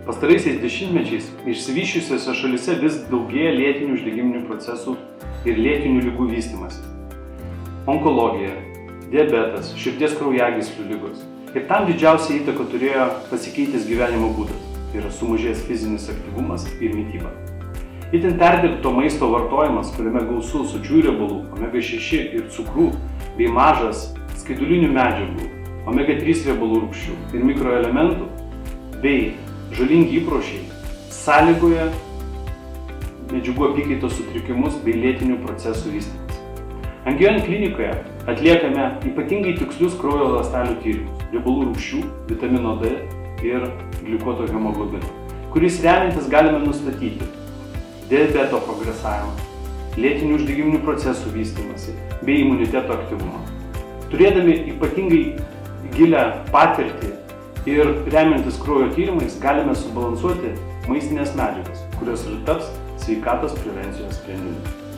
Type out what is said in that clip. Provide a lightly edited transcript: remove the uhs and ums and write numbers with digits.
Pastaraisiais dešimtmečiais išsivysčiusiose šalyse vis daugėja lėtinių uždegiminių procesų ir lėtinių ligų vystymas. Onkologija, diabetas, širdies kraujagyslių ligos. Ir tam didžiausią įtaką turėjo pasikeitęs gyvenimo būdas. Tai yra sumažėjęs fizinis aktyvumas ir mityba. Itin perdirbto maisto vartojimas, kuriame gausu sočiųjų riebalų, omega-6 ir cukrų, bei mažas skaidulinių medžiagų, omega-3 riebalų rūgščių ir mikroelementų, bei žalingi įpročiai sąlygoja medžiagų apykaitos sutrikimus bei lėtinių procesų vystymas. Angioin klinikoje atliekame ypatingai tikslius kraujo ląstelių tyrimus, riebalų rūgščių, vitamino D ir gliukoto hemoglobino, kuris remiantis galime nustatyti diabeto progresavimą, lėtinių uždegiminių procesų vystymąsi bei imuniteto aktyvumą. Turėdami ypatingai gilią patirtį ir remiantis kraujo tyrimais galime subalansuoti maistinės medžiagas, kurios ir taps sveikatos prevencijos sprendimu.